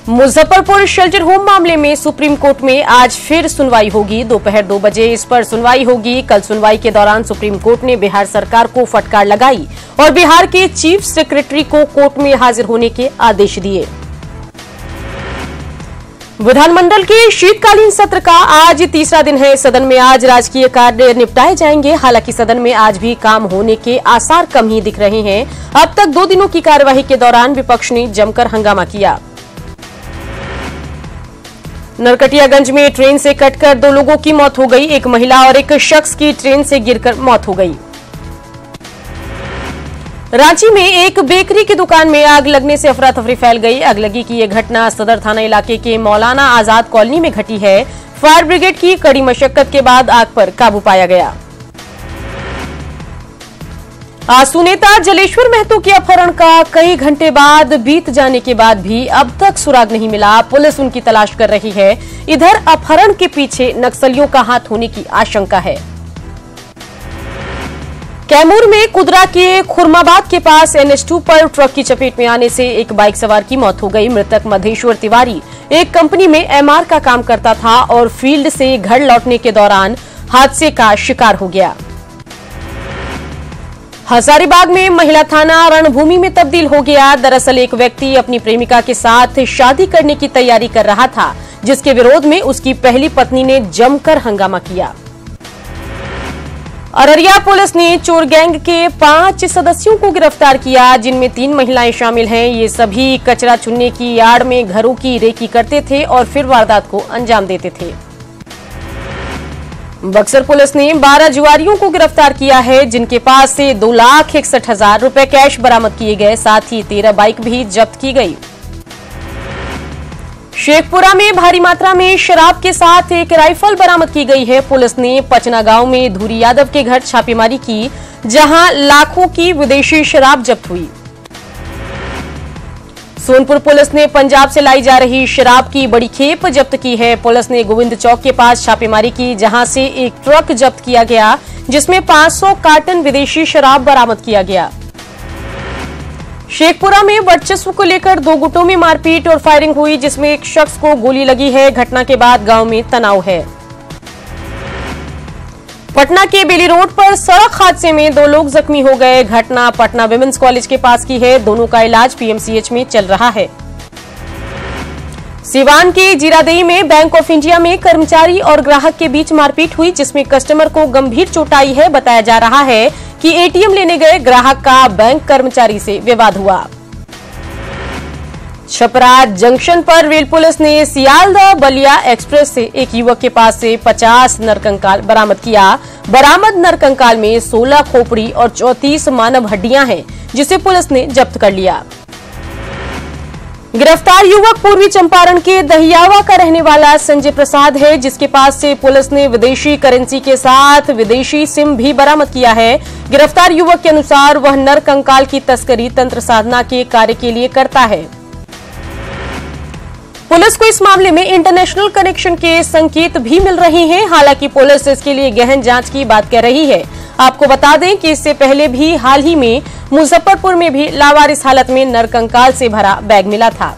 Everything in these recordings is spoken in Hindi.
मुजफ्फरपुर शेल्टर होम मामले में सुप्रीम कोर्ट में आज फिर सुनवाई होगी। दोपहर 2 बजे इस पर सुनवाई होगी। कल सुनवाई के दौरान सुप्रीम कोर्ट ने बिहार सरकार को फटकार लगाई और बिहार के चीफ सेक्रेटरी को कोर्ट में हाजिर होने के आदेश दिए। विधानमंडल के शीतकालीन सत्र का आज तीसरा दिन है। सदन में आज राजकीय कार्य निपटाए जाएंगे। हालांकि सदन में आज भी काम होने के आसार कम ही दिख रहे हैं। अब तक 2 दिनों की कार्यवाही के दौरान विपक्ष ने जमकर हंगामा किया। नरकटियागंज में ट्रेन से कटकर 2 लोगों की मौत हो गई। एक महिला और एक शख्स की ट्रेन से गिरकर मौत हो गई। रांची में एक बेकरी की दुकान में आग लगने से अफरा तफरी फैल गई। अगलगी की यह घटना सदर थाना इलाके के मौलाना आजाद कॉलोनी में घटी है। फायर ब्रिगेड की कड़ी मशक्कत के बाद आग पर काबू पाया गया। आसू नेता जलेश्वर महतो के अपहरण का कई घंटे बाद बीत जाने के बाद भी अब तक सुराग नहीं मिला। पुलिस उनकी तलाश कर रही है। इधर अपहरण के पीछे नक्सलियों का हाथ होने की आशंका है। कैमूर में कुदरा के खुरमाबाद के पास NH2 पर ट्रक की चपेट में आने से एक बाइक सवार की मौत हो गई। मृतक मधेश्वर तिवारी एक कंपनी में MR का काम करता था और फील्ड से घर लौटने के दौरान हादसे का शिकार हो गया। हजारीबाग में महिला थाना रणभूमि में तब्दील हो गया। दरअसल एक व्यक्ति अपनी प्रेमिका के साथ शादी करने की तैयारी कर रहा था, जिसके विरोध में उसकी पहली पत्नी ने जमकर हंगामा किया। अररिया पुलिस ने चोर गैंग के 5 सदस्यों को गिरफ्तार किया, जिनमें 3 महिलाएं शामिल हैं। ये सभी कचरा चुनने की आड़ में घरों की रेकी करते थे और फिर वारदात को अंजाम देते थे। बक्सर पुलिस ने 12 जुआरियों को गिरफ्तार किया है, जिनके पास से 2,61,000 रुपए कैश बरामद किए गए। साथ ही 13 बाइक भी जब्त की गई। शेखपुरा में भारी मात्रा में शराब के साथ एक राइफल बरामद की गई है। पुलिस ने पचना गांव में धूरी यादव के घर छापेमारी की, जहां लाखों की विदेशी शराब जब्त हुई। सोनपुर पुलिस ने पंजाब से लाई जा रही शराब की बड़ी खेप जब्त की है। पुलिस ने गोविंद चौक के पास छापेमारी की, जहां से एक ट्रक जब्त किया गया, जिसमें 500 कार्टन विदेशी शराब बरामद किया गया। शेखपुरा में वर्चस्व को लेकर 2 गुटों में मारपीट और फायरिंग हुई, जिसमें एक शख्स को गोली लगी है। घटना के बाद गांव में तनाव है। पटना के बेली रोड पर सड़क हादसे में 2 लोग जख्मी हो गए। घटना पटना विमेंस कॉलेज के पास की है। दोनों का इलाज PMCH में चल रहा है। सिवान के जीरादेई में बैंक ऑफ इंडिया में कर्मचारी और ग्राहक के बीच मारपीट हुई, जिसमें कस्टमर को गंभीर चोट आई है। बताया जा रहा है कि ATM लेने गए ग्राहक का बैंक कर्मचारी से विवाद हुआ। छपरा जंक्शन पर रेल पुलिस ने सियालदह बलिया एक्सप्रेस से एक युवक के पास से 50 नरकंकाल बरामद किया। बरामद नरकंकाल में 16 खोपड़ी और 34 मानव हड्डियां हैं, जिसे पुलिस ने जब्त कर लिया। गिरफ्तार युवक पूर्वी चंपारण के दहियावा का रहने वाला संजय प्रसाद है, जिसके पास से पुलिस ने विदेशी करेंसी के साथ विदेशी सिम भी बरामद किया है। गिरफ्तार युवक के अनुसार वह नरकंकाल की तस्करी तंत्र साधना के कार्य के लिए करता है। पुलिस को इस मामले में इंटरनेशनल कनेक्शन के संकेत भी मिल रहे हैं। हालांकि पुलिस इसके लिए गहन जांच की बात कर रही है। आपको बता दें कि इससे पहले भी हाल ही में मुजफ्फरपुर में भी लावारिस हालत में नरकंकाल से भरा बैग मिला था।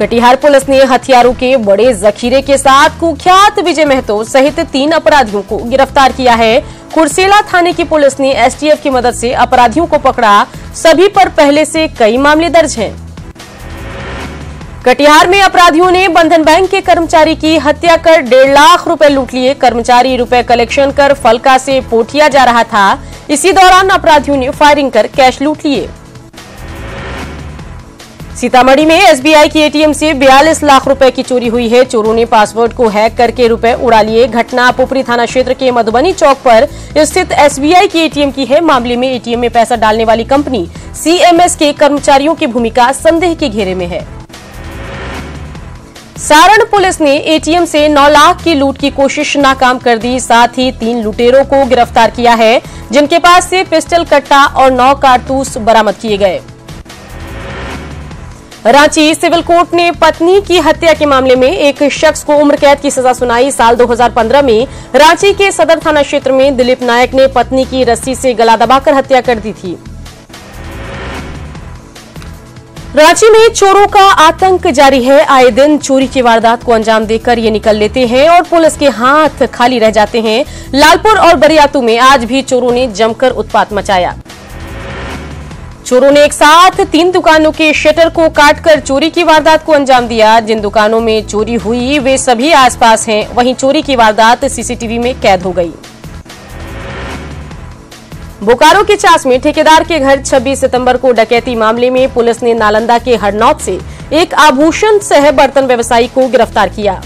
कटिहार पुलिस ने हथियारों के बड़े जखीरे के साथ कुख्यात विजय महतो सहित 3 अपराधियों को गिरफ्तार किया है। कुर्सेला थाने की पुलिस ने STF की मदद से अपराधियों को पकड़ा। सभी पर पहले से कई मामले दर्ज हैं। कटिहार में अपराधियों ने बंधन बैंक के कर्मचारी की हत्या कर 1.5 लाख रुपए लूट लिए। कर्मचारी रुपए कलेक्शन कर फलका से पोठिया जा रहा था। इसी दौरान अपराधियों ने फायरिंग कर कैश लूट लिए। सीतामढ़ी में SBI की ATM से 42 लाख रुपए की चोरी हुई है। चोरों ने पासवर्ड को हैक करके रुपए उड़ा लिए। घटना पुपरी थाना क्षेत्र के मधुबनी चौक पर स्थित SBI की ATM की है। मामले में ATM में पैसा डालने वाली कंपनी CMS के कर्मचारियों की भूमिका संदेह के घेरे में है। सारण पुलिस ने ATM से 9 लाख की लूट की कोशिश नाकाम कर दी। साथ ही 3 लुटेरों को गिरफ्तार किया है, जिनके पास से पिस्टल कट्टा और 9 कारतूस बरामद किए गए। रांची सिविल कोर्ट ने पत्नी की हत्या के मामले में एक शख्स को उम्र कैद की सजा सुनाई। साल 2015 में रांची के सदर थाना क्षेत्र में दिलीप नायक ने पत्नी की रस्सी से गला दबाकर हत्या कर दी थी। रांची में चोरों का आतंक जारी है। आए दिन चोरी की वारदात को अंजाम देकर ये निकल लेते हैं और पुलिस के हाथ खाली रह जाते हैं। लालपुर और बरियातू में आज भी चोरों ने जमकर उत्पात मचाया। चोरों ने एक साथ 3 दुकानों के शटर को काटकर चोरी की वारदात को अंजाम दिया। जिन दुकानों में चोरी हुई वे सभी आसपास हैं। वहीं चोरी की वारदात सीसीटीवी में कैद हो गई। बोकारो के चास में ठेकेदार के घर 26 सितंबर को डकैती मामले में पुलिस ने नालंदा के हरनौत से एक आभूषण सह बर्तन व्यवसायी को गिरफ्तार किया।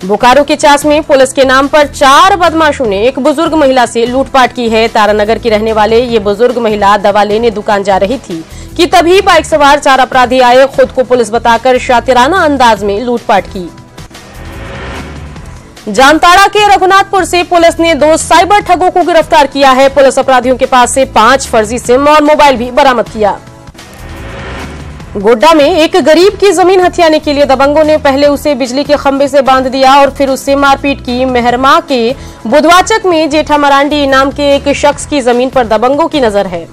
बोकारो के चास में पुलिस के नाम पर 4 बदमाशों ने एक बुजुर्ग महिला से लूटपाट की है। तारानगर की रहने वाले ये बुजुर्ग महिला दवा लेने दुकान जा रही थी कि तभी बाइक सवार 4 अपराधी आए। खुद को पुलिस बताकर शातिराना अंदाज में लूटपाट की। जामताड़ा के रघुनाथपुर से पुलिस ने 2 साइबर ठगों को गिरफ्तार किया है। पुलिस अपराधियों के पास से 5 फर्जी सिम और मोबाइल भी बरामद किया। गोड्डा में एक गरीब की जमीन हथियाने के लिए दबंगों ने पहले उसे बिजली के खंभे से बांध दिया और फिर उससे मारपीट की। मेहरमा के बुधवाचक में जेठा मरांडी नाम के एक शख्स की जमीन पर दबंगों की नजर है।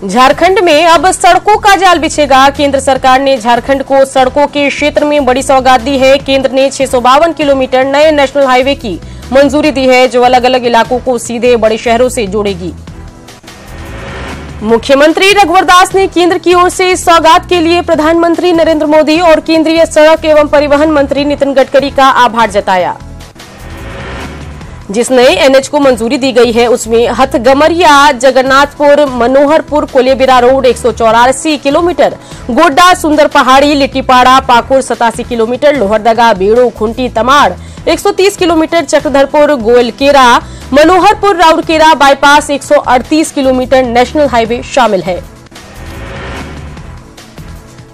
झारखंड में अब सड़कों का जाल बिछेगा। केंद्र सरकार ने झारखंड को सड़कों के क्षेत्र में बड़ी सौगात दी है। केंद्र ने 652 किलोमीटर नए नेशनल हाईवे की मंजूरी दी है, जो अलग अलग इलाकों को सीधे बड़े शहरों से जोड़ेगी। मुख्यमंत्री रघुवर दास ने केंद्र की ओर से इस सौगात के लिए प्रधानमंत्री नरेंद्र मोदी और केंद्रीय सड़क एवं परिवहन मंत्री नितिन गडकरी का आभार जताया। जिस नए एनएच को मंजूरी दी गई है उसमें Hathgamariya Jagannathpur Manoharpur Kolebira road 184 kilometre, Godda Sundar Pahari Littipara Pakur 87 kilometre, Lohardaga Bero Khunti Tamar 130 kilometre, Chakradharpur Goilkera Manoharpur Rourkela bypass 138 kilometre national highway शामिल है।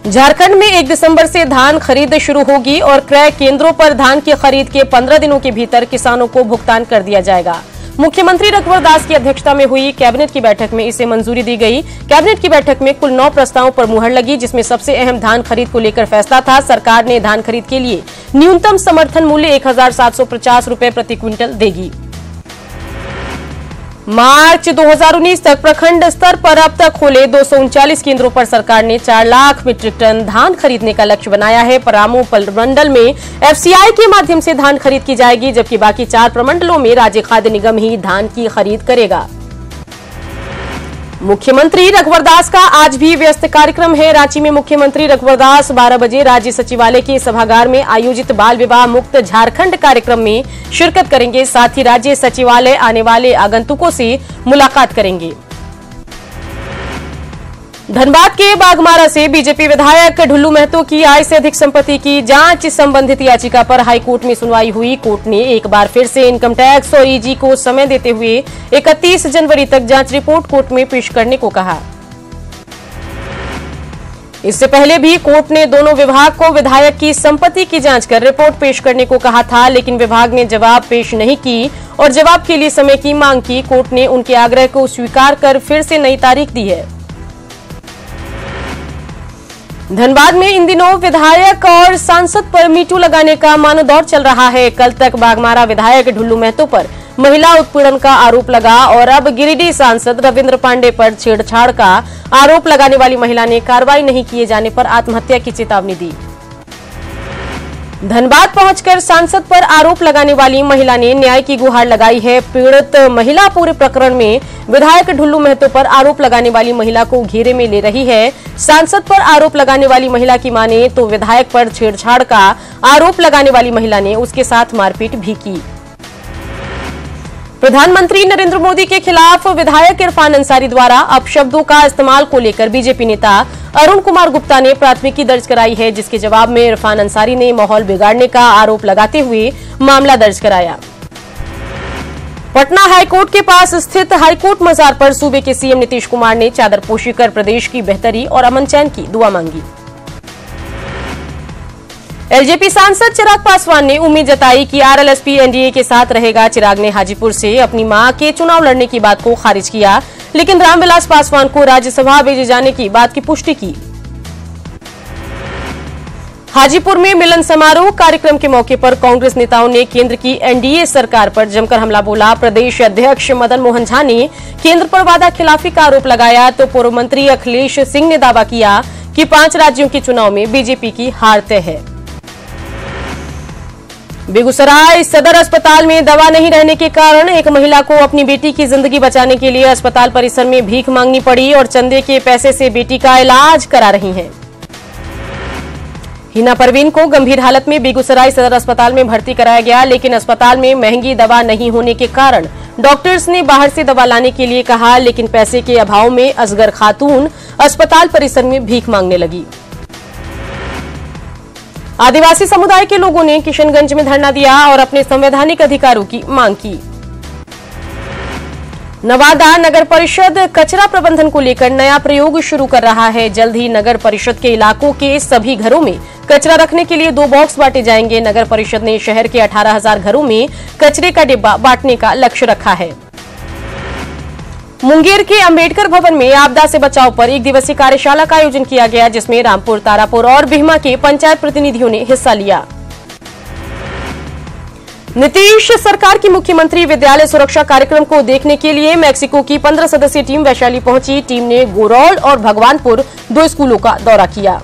झारखंड में 1 दिसंबर से धान खरीद शुरू होगी और क्रय केंद्रों पर धान की खरीद के 15 दिनों के भीतर किसानों को भुगतान कर दिया जाएगा। मुख्यमंत्री रघुवर दास की अध्यक्षता में हुई कैबिनेट की बैठक में इसे मंजूरी दी गई। कैबिनेट की बैठक में कुल 9 प्रस्तावों पर मुहर लगी, जिसमें सबसे अहम धान खरीद को लेकर फैसला था। सरकार ने धान खरीद के लिए न्यूनतम समर्थन मूल्य 1750 रुपए प्रति क्विंटल देगी। मार्च 2019 तक प्रखंड स्तर पर अब तक खोले 239 केंद्रों पर सरकार ने 4 लाख मीट्रिक टन धान खरीदने का लक्ष्य बनाया है। परामू प्रमंडल में एफसीआई के माध्यम से धान खरीद की जाएगी, जबकि बाकी 4 प्रमंडलों में राज्य खाद्य निगम ही धान की खरीद करेगा। मुख्यमंत्री रघुवर दास का आज भी व्यस्त कार्यक्रम है। रांची में मुख्यमंत्री रघुवर दास 12 बजे राज्य सचिवालय के सभागार में आयोजित बाल विवाह मुक्त झारखंड कार्यक्रम में शिरकत करेंगे। साथ ही राज्य सचिवालय आने वाले आगंतुकों से मुलाकात करेंगे। धनबाद के बागमारा से बीजेपी विधायक ढुल्लू महतो की आय से अधिक संपत्ति की जांच संबंधित याचिका पर हाईकोर्ट में सुनवाई हुई। कोर्ट ने एक बार फिर से इनकम टैक्स और ईडी को समय देते हुए 31 जनवरी तक जांच रिपोर्ट कोर्ट में पेश करने को कहा। इससे पहले भी कोर्ट ने दोनों विभाग को विधायक की संपत्ति की जांच कर रिपोर्ट पेश करने को कहा था, लेकिन विभाग ने जवाब पेश नहीं की और जवाब के लिए समय की मांग की। कोर्ट ने उनके आग्रह को स्वीकार कर फिर से नई तारीख दी है। धनबाद में इन दिनों विधायक और सांसद पर मीटू लगाने का मानदौर चल रहा है। कल तक बागमारा विधायक ढुल्लू महतो पर महिला उत्पीड़न का आरोप लगा और अब गिरिडीह सांसद रविंद्र पांडे पर छेड़छाड़ का आरोप लगाने वाली महिला ने कार्रवाई नहीं किए जाने पर आत्महत्या की चेतावनी दी। धनबाद पहुंचकर सांसद पर आरोप लगाने वाली महिला ने न्याय की गुहार लगाई है। पीड़ित महिला पूरे प्रकरण में विधायक ढुल्लू महतो पर आरोप लगाने वाली महिला को घेरे में ले रही है। सांसद पर आरोप लगाने वाली महिला की माने तो विधायक पर छेड़छाड़ का आरोप लगाने वाली महिला ने उसके साथ मारपीट भी की। प्रधानमंत्री नरेंद्र मोदी के खिलाफ विधायक इरफान अंसारी द्वारा अपशब्दों का इस्तेमाल को लेकर बीजेपी नेता अरुण कुमार गुप्ता ने प्राथमिकी दर्ज कराई है, जिसके जवाब में इरफान अंसारी ने माहौल बिगाड़ने का आरोप लगाते हुए मामला दर्ज कराया। पटना हाईकोर्ट के पास स्थित हाईकोर्ट मजार पर सूबे के सीएम नीतीश कुमार ने चादरपोशी कर प्रदेश की बेहतरी और अमन चैन की दुआ मांगी। एलजेपी सांसद चिराग पासवान ने उम्मीद जताई कि आरएलएसपी एनडीए के साथ रहेगा। चिराग ने हाजीपुर से अपनी मां के चुनाव लड़ने की बात को खारिज किया, लेकिन रामविलास पासवान को राज्यसभा भेजे जाने की बात की पुष्टि की। हाजीपुर में मिलन समारोह कार्यक्रम के मौके पर कांग्रेस नेताओं ने केंद्र की एनडीए सरकार पर जमकर हमला बोला। प्रदेश अध्यक्ष मदन मोहन झा ने केंद्र पर वादा खिलाफी का आरोप लगाया तो पूर्व मंत्री अखिलेश सिंह ने दावा किया कि 5 राज्यों के चुनाव में बीजेपी की हार तय है। बेगूसराय सदर अस्पताल में दवा नहीं रहने के कारण एक महिला को अपनी बेटी की जिंदगी बचाने के लिए अस्पताल परिसर में भीख मांगनी पड़ी और चंदे के पैसे से बेटी का इलाज करा रही हैं। हिना परवीन को गंभीर हालत में बेगूसराय सदर अस्पताल में भर्ती कराया गया, लेकिन अस्पताल में महंगी दवा नहीं होने के कारण डॉक्टर्स ने बाहर से दवा लाने के लिए कहा, लेकिन पैसे के अभाव में असगर खातून अस्पताल परिसर में भीख मांगने लगी। आदिवासी समुदाय के लोगों ने किशनगंज में धरना दिया और अपने संवैधानिक अधिकारों की मांग की। नवादा नगर परिषद कचरा प्रबंधन को लेकर नया प्रयोग शुरू कर रहा है। जल्द ही नगर परिषद के इलाकों के सभी घरों में कचरा रखने के लिए 2 बॉक्स बांटे जाएंगे। नगर परिषद ने शहर के 18,000 घरों में कचरे का डिब्बा बांटने का लक्ष्य रखा है। मुंगेर के अंबेडकर भवन में आपदा से बचाव पर 1 दिवसीय कार्यशाला का आयोजन किया गया, जिसमें रामपुर, तारापुर और बिहमा के पंचायत प्रतिनिधियों ने हिस्सा लिया। नीतीश सरकार की मुख्यमंत्री विद्यालय सुरक्षा कार्यक्रम को देखने के लिए मैक्सिको की 15 सदस्यीय टीम वैशाली पहुंची। टीम ने गोरौल और भगवानपुर 2 स्कूलों का दौरा किया।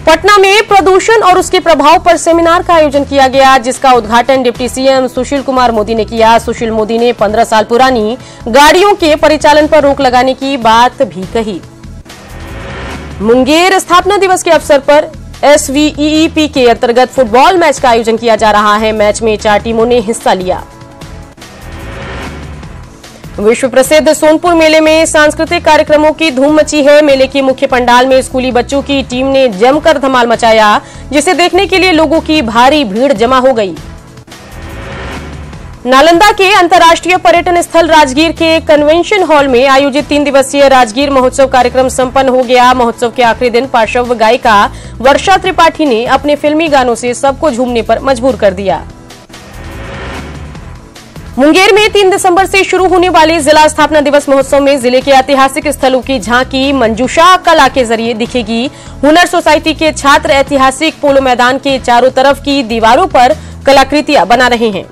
पटना में प्रदूषण और उसके प्रभाव पर सेमिनार का आयोजन किया गया, जिसका उद्घाटन डिप्टी सीएम सुशील कुमार मोदी ने किया। सुशील मोदी ने 15 साल पुरानी गाड़ियों के परिचालन पर रोक लगाने की बात भी कही। मुंगेर स्थापना दिवस के अवसर पर SVEEP के अंतर्गत फुटबॉल मैच का आयोजन किया जा रहा है। मैच में 4 टीमों ने हिस्सा लिया। विश्व प्रसिद्ध सोनपुर मेले में सांस्कृतिक कार्यक्रमों की धूम मची है। मेले के मुख्य पंडाल में स्कूली बच्चों की टीम ने जमकर धमाल मचाया, जिसे देखने के लिए लोगों की भारी भीड़ जमा हो गई। नालंदा के अंतर्राष्ट्रीय पर्यटन स्थल राजगीर के कन्वेंशन हॉल में आयोजित 3 दिवसीय राजगीर महोत्सव कार्यक्रम संपन्न हो गया। महोत्सव के आखिरी दिन पार्श्व गायिका वर्षा त्रिपाठी ने अपने फिल्मी गानों से सबको झूमने पर मजबूर कर दिया। मुंगेर में 3 दिसंबर से शुरू होने वाले जिला स्थापना दिवस महोत्सव में जिले के ऐतिहासिक स्थलों की झांकी मंजूषा कला के जरिए दिखेगी। हुनर सोसाइटी के छात्र ऐतिहासिक पोलो मैदान के चारों तरफ की दीवारों पर कलाकृतियां बना रहे हैं।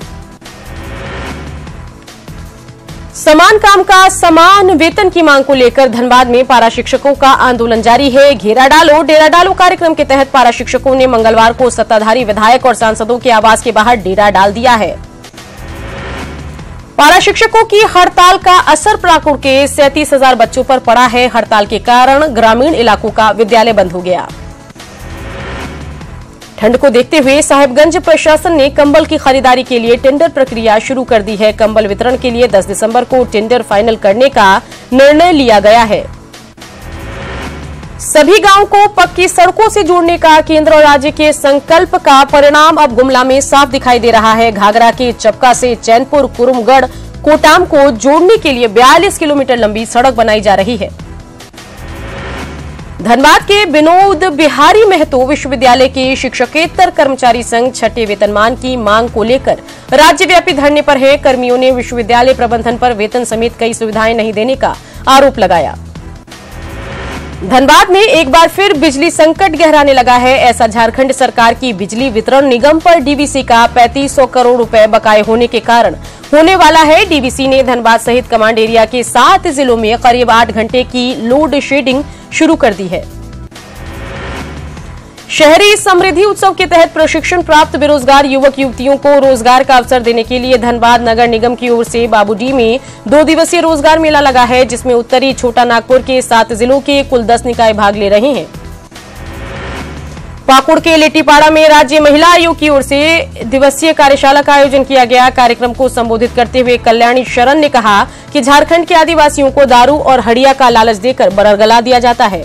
समान काम का समान वेतन की मांग को लेकर धनबाद में पारा शिक्षकों का आंदोलन जारी है। घेरा डालो डेरा डालो कार्यक्रम के तहत पारा शिक्षकों ने मंगलवार को सत्ताधारी विधायक और सांसदों के आवास के बाहर डेरा डाल दिया है। पारा शिक्षकों की हड़ताल का असर पाकुड़ के 37,000 बच्चों पर पड़ा है। हड़ताल के कारण ग्रामीण इलाकों का विद्यालय बंद हो गया। ठंड को देखते हुए साहिबगंज प्रशासन ने कंबल की खरीदारी के लिए टेंडर प्रक्रिया शुरू कर दी है। कंबल वितरण के लिए 10 दिसंबर को टेंडर फाइनल करने का निर्णय लिया गया है। सभी गांवों को पक्की सड़कों से जोड़ने का केंद्र और राज्य के संकल्प का परिणाम अब गुमला में साफ दिखाई दे रहा है। घाघरा के चपका से चैनपुर, कुरुमगढ़, कोटाम को जोड़ने के लिए 42 किलोमीटर लंबी सड़क बनाई जा रही है। धनबाद के विनोद बिहारी महतो विश्वविद्यालय के शिक्षकेतर कर्मचारी संघ छठे वेतनमान की मांग को लेकर राज्यव्यापी धरने पर है। कर्मियों ने विश्वविद्यालय प्रबंधन पर वेतन समेत कई सुविधाएं नहीं देने का आरोप लगाया। धनबाद में एक बार फिर बिजली संकट गहराने लगा है। ऐसा झारखंड सरकार की बिजली वितरण निगम पर डीवीसी का 3500 करोड़ रुपए बकाये होने के कारण होने वाला है। डीवीसी ने धनबाद सहित कमांड एरिया के 7 जिलों में करीब 8 घंटे की लोड शेडिंग शुरू कर दी है। शहरी समृद्धि उत्सव के तहत प्रशिक्षण प्राप्त बेरोजगार युवक युवतियों को रोजगार का अवसर देने के लिए धनबाद नगर निगम की ओर से बाबूडी में 2 दिवसीय रोजगार मेला लगा है, जिसमें उत्तरी छोटा नागपुर के 7 जिलों के कुल 10 निकाय भाग ले रहे हैं। पाकुड़ के लेटीपाड़ा में राज्य महिला आयोग की ओर से दिवसीय कार्यशाला का आयोजन किया गया। कार्यक्रम को संबोधित करते हुए कल्याणी शरण ने कहा कि झारखंड के आदिवासियों को दारू और हड़िया का लालच देकर बरगला दिया जाता है।